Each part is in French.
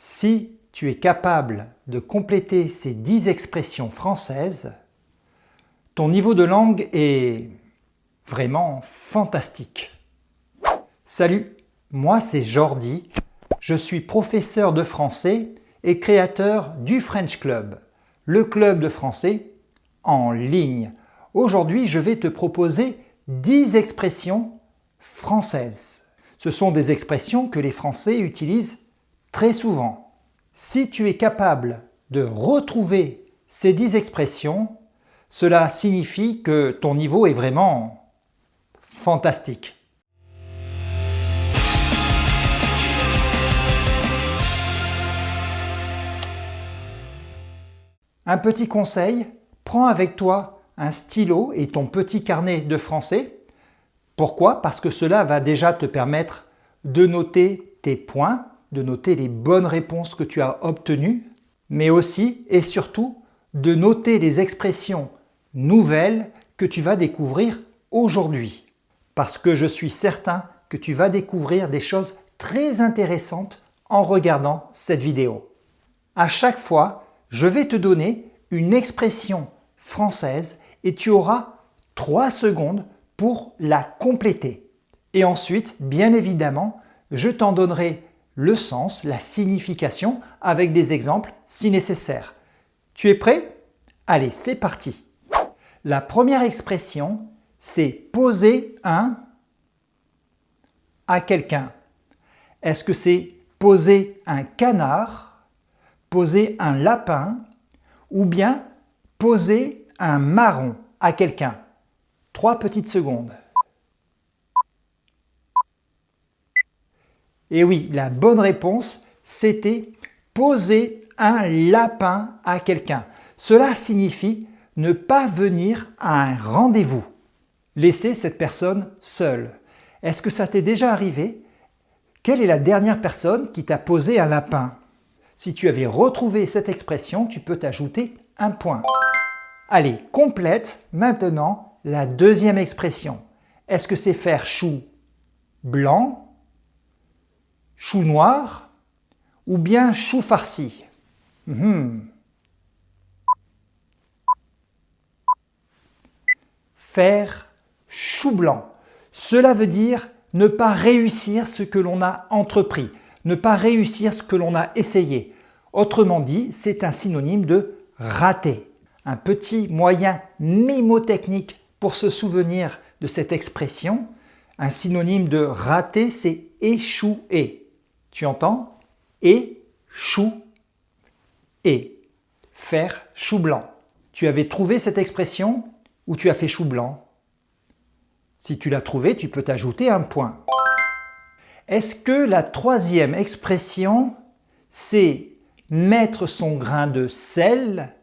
Si tu es capable de compléter ces 10 expressions françaises, ton niveau de langue est vraiment fantastique. Salut, moi c'est Jordi, je suis professeur de français et créateur du French Club, le club de français en ligne. Aujourd'hui, je vais te proposer 10 expressions françaises. Ce sont des expressions que les Français utilisent très souvent. Si tu es capable de retrouver ces 10 expressions, cela signifie que ton niveau est vraiment fantastique. Un petit conseil, prends avec toi un stylo et ton petit carnet de français. Pourquoi? Parce que cela va déjà te permettre de noter tes points, de noter les bonnes réponses que tu as obtenues, mais aussi et surtout de noter les expressions nouvelles que tu vas découvrir aujourd'hui. Parce que je suis certain que tu vas découvrir des choses très intéressantes en regardant cette vidéo. À chaque fois, je vais te donner une expression française et tu auras 3 secondes pour la compléter. Et ensuite, bien évidemment, je t'en donnerai le sens, la signification avec des exemples si nécessaire. Tu es prêt? Allez, c'est parti. La première expression, c'est poser un à quelqu'un. Est-ce que c'est poser un canard, poser un lapin ou bien poser un marron à quelqu'un? 3 petites secondes. Et oui, la bonne réponse, c'était poser un lapin à quelqu'un. Cela signifie ne pas venir à un rendez-vous. Laisser cette personne seule. Est-ce que ça t'est déjà arrivé? Quelle est la dernière personne qui t'a posé un lapin? Si tu avais retrouvé cette expression, tu peux t'ajouter un point. Allez, complète maintenant la deuxième expression. Est-ce que c'est faire chou blanc, chou noir ou bien chou farci? Faire chou blanc. Cela veut dire ne pas réussir ce que l'on a entrepris, ne pas réussir ce que l'on a essayé. Autrement dit, c'est un synonyme de rater. Un petit moyen mnémotechnique pour se souvenir de cette expression, un synonyme de rater, c'est échouer. Tu entends? Échouer. Faire chou blanc. Tu avais trouvé cette expression ou tu as fait chou blanc? Si tu l'as trouvé, tu peux t'ajouter un point. Est-ce que la troisième expression, c'est mettre son grain de sel,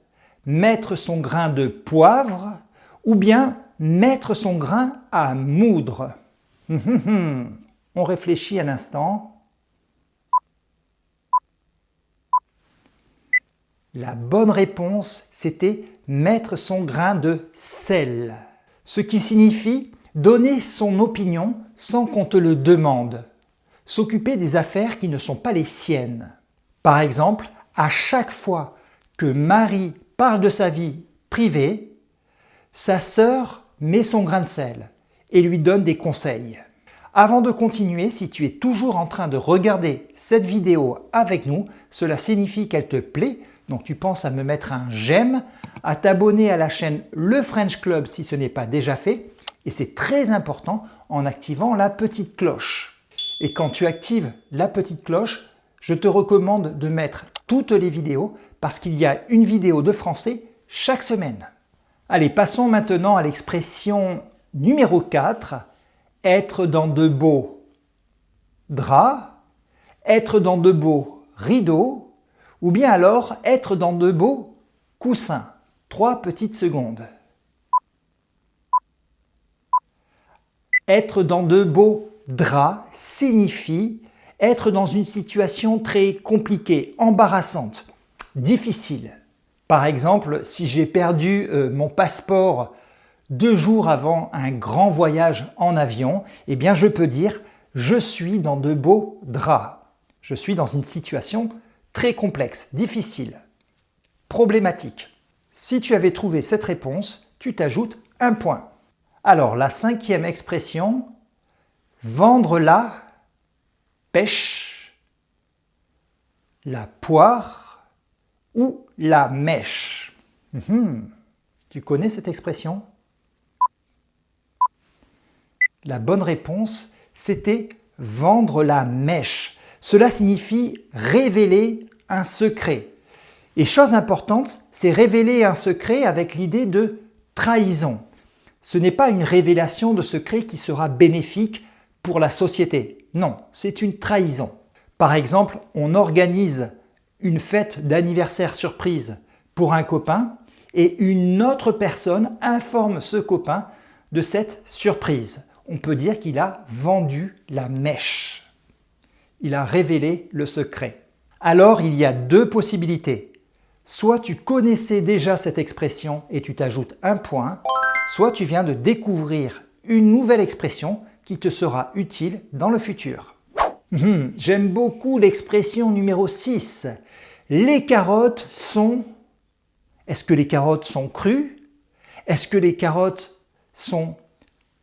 mettre son grain de poivre ou bien mettre son grain à moudre? On réfléchit un instant. La bonne réponse, c'était mettre son grain de sel. Ce qui signifie donner son opinion sans qu'on te le demande. S'occuper des affaires qui ne sont pas les siennes. Par exemple, à chaque fois que Marie parle de sa vie privée, sa sœur met son grain de sel et lui donne des conseils. Avant de continuer, si tu es toujours en train de regarder cette vidéo avec nous, cela signifie qu'elle te plaît, donc tu penses à me mettre un j'aime, à t'abonner à la chaîne Le French Club si ce n'est pas déjà fait, et c'est très important en activant la petite cloche. Et quand tu actives la petite cloche, je te recommande de mettre toutes les vidéos parce qu'il y a une vidéo de français chaque semaine. Allez, passons maintenant à l'expression numéro 4, être dans de beaux draps, être dans de beaux rideaux, ou bien alors être dans de beaux coussins. 3 petites secondes. Être dans de beaux draps signifie être dans une situation très compliquée, embarrassante, difficile. Par exemple, si j'ai perdu mon passeport 2 jours avant un grand voyage en avion, eh bien je peux dire « je suis dans de beaux draps ». Je suis dans une situation très complexe, difficile, problématique. Si tu avais trouvé cette réponse, tu t'ajoutes un point. Alors, la cinquième expression, vendre la pêche, la poire ou la mèche. Tu connais cette expression? La bonne réponse, c'était vendre la mèche. Cela signifie révéler un secret. Et chose importante, c'est révéler un secret avec l'idée de trahison. Ce n'est pas une révélation de secret qui sera bénéfique pour la société. Non, c'est une trahison. Par exemple, on organise une fête d'anniversaire surprise pour un copain et une autre personne informe ce copain de cette surprise. On peut dire qu'il a vendu la mèche. Il a révélé le secret. Alors, il y a deux possibilités. Soit tu connaissais déjà cette expression et tu t'ajoutes un point, soit tu viens de découvrir une nouvelle expression qui te sera utile dans le futur. J'aime beaucoup l'expression numéro 6. Les carottes sont... Est-ce que les carottes sont crues? Est-ce que les carottes sont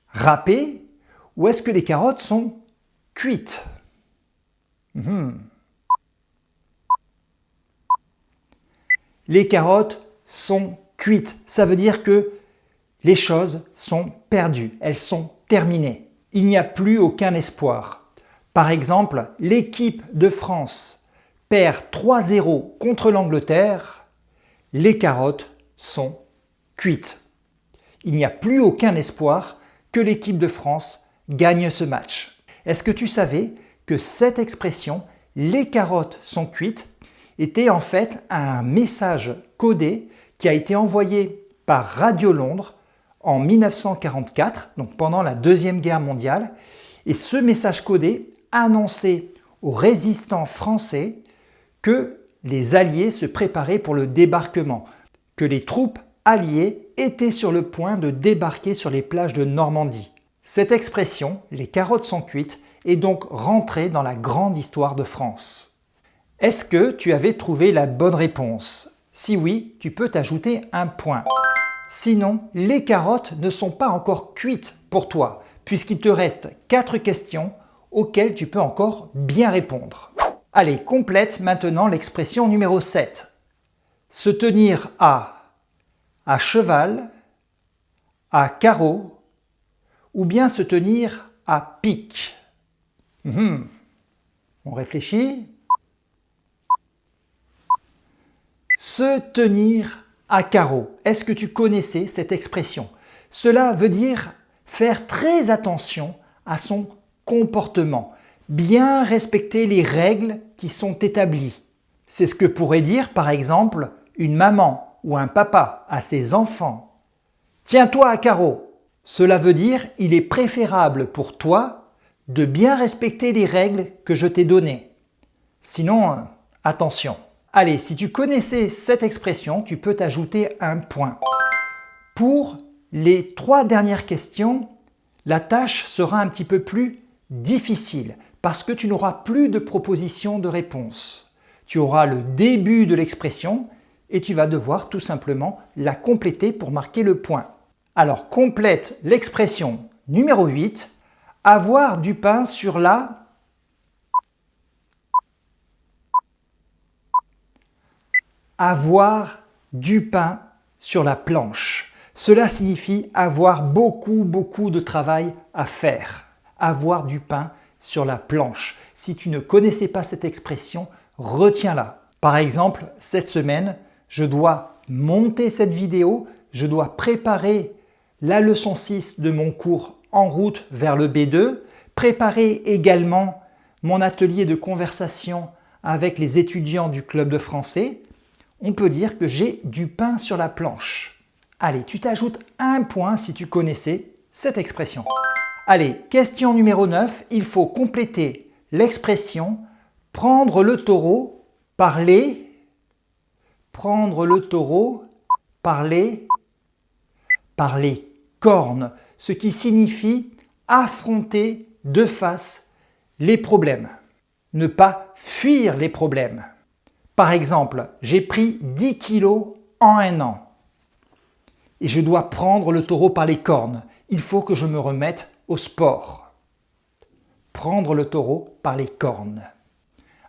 râpées? Ou est-ce que les carottes sont cuites? Les carottes sont cuites. Ça veut dire que les choses sont perdues, elles sont terminées. Il n'y a plus aucun espoir. Par exemple, l'équipe de France perd 3-0 contre l'Angleterre. Les carottes sont cuites. Il n'y a plus aucun espoir que l'équipe de France gagne ce match. Est-ce que tu savais que cette expression « les carottes sont cuites » était en fait un message codé qui a été envoyé par Radio Londres en 1944, donc pendant la Deuxième Guerre mondiale. Et ce message codé annonçait aux résistants français que les Alliés se préparaient pour le débarquement, que les troupes alliées étaient sur le point de débarquer sur les plages de Normandie. Cette expression, « les carottes sont cuites », est donc rentrée dans la grande histoire de France. Est-ce que tu avais trouvé la bonne réponse? Si oui, tu peux t'ajouter un point. Sinon, les carottes ne sont pas encore cuites pour toi, puisqu'il te reste 4 questions auxquelles tu peux encore bien répondre. Allez, complète maintenant l'expression numéro 7. Se tenir à cheval, à carreau, ou bien se tenir à pic. On réfléchit. Se tenir à carreau. Est-ce que tu connaissais cette expression? Cela veut dire faire très attention à son comportement, bien respecter les règles qui sont établies. C'est ce que pourrait dire par exemple une maman ou un papa à ses enfants. Tiens-toi à carreau. Cela veut dire il est préférable pour toi de bien respecter les règles que je t'ai données. Sinon, attention. Allez, si tu connaissais cette expression, tu peux t'ajouter un point. Pour les 3 dernières questions, la tâche sera un petit peu plus difficile parce que tu n'auras plus de propositions de réponse. Tu auras le début de l'expression et tu vas devoir tout simplement la compléter pour marquer le point. Alors, complète l'expression numéro 8, avoir du pain sur la... Avoir du pain sur la planche. Cela signifie avoir beaucoup de travail à faire. Avoir du pain sur la planche. Si tu ne connaissais pas cette expression, retiens-la. Par exemple, cette semaine, je dois monter cette vidéo, je dois préparer la leçon 6 de mon cours En route vers le B2, préparer également mon atelier de conversation avec les étudiants du club de français. On peut dire que j'ai du pain sur la planche. Allez, tu t'ajoutes un point si tu connaissais cette expression. Allez, question numéro 9, il faut compléter l'expression « prendre le taureau par les... » Prendre le taureau par les cornes, ce qui signifie affronter de face les problèmes. Ne pas fuir les problèmes. Par exemple, j'ai pris 10 kilos en un an et je dois prendre le taureau par les cornes. Il faut que je me remette au sport. Prendre le taureau par les cornes.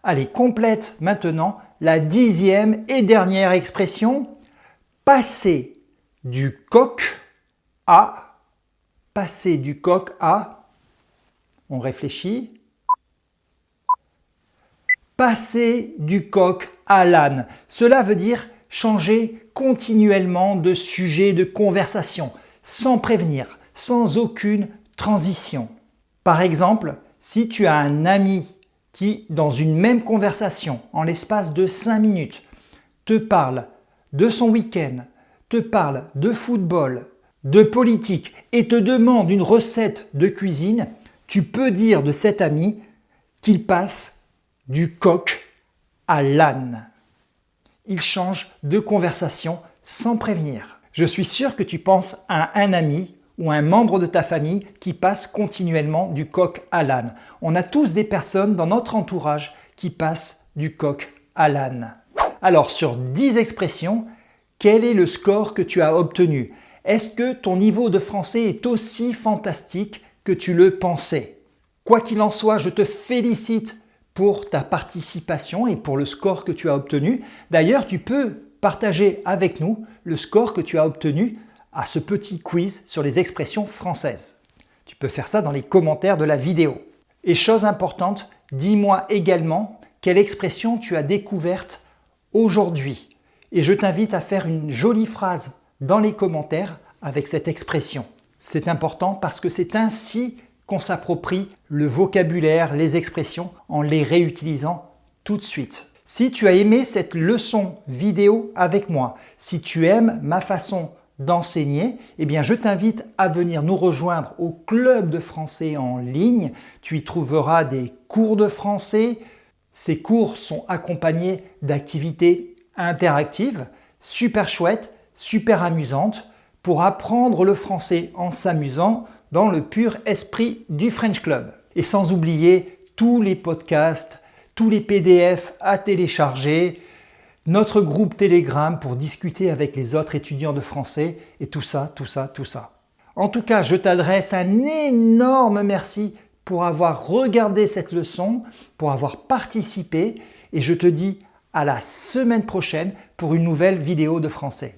Allez, complète maintenant la 10e et dernière expression. Passer du coq à. Passer du coq à. On réfléchit. Passer du coq à l'âne. Cela veut dire changer continuellement de sujet de conversation, sans prévenir, sans aucune transition. Par exemple, si tu as un ami qui, dans une même conversation, en l'espace de 5 minutes, te parle de son week-end, te parle de football, de politique et te demande une recette de cuisine, tu peux dire de cet ami qu'il passe du coq à l'âne. Il change de conversation sans prévenir. Je suis sûr que tu penses à un ami ou un membre de ta famille qui passe continuellement du coq à l'âne. On a tous des personnes dans notre entourage qui passent du coq à l'âne. Alors sur 10 expressions, quel est le score que tu as obtenu? Est-ce que ton niveau de français est aussi fantastique que tu le pensais? Quoi qu'il en soit, je te félicite pour ta participation et pour le score que tu as obtenu. D'ailleurs, tu peux partager avec nous le score que tu as obtenu à ce petit quiz sur les expressions françaises. Tu peux faire ça dans les commentaires de la vidéo. Et chose importante, dis-moi également quelle expression tu as découverte aujourd'hui. Et je t'invite à faire une jolie phrase dans les commentaires avec cette expression. C'est important parce que c'est ainsi qu'on s'approprie le vocabulaire, les expressions en les réutilisant tout de suite. Si tu as aimé cette leçon vidéo avec moi, si tu aimes ma façon d'enseigner, eh bien je t'invite à venir nous rejoindre au club de français en ligne. Tu y trouveras des cours de français. Ces cours sont accompagnés d'activités interactives, super chouettes, super amusantes, pour apprendre le français en s'amusant dans le pur esprit du French Club. Et sans oublier tous les podcasts, tous les PDF à télécharger, notre groupe Telegram pour discuter avec les autres étudiants de français et tout ça. En tout cas, je t'adresse un énorme merci pour avoir regardé cette leçon, pour avoir participé et je te dis à la semaine prochaine pour une nouvelle vidéo de français.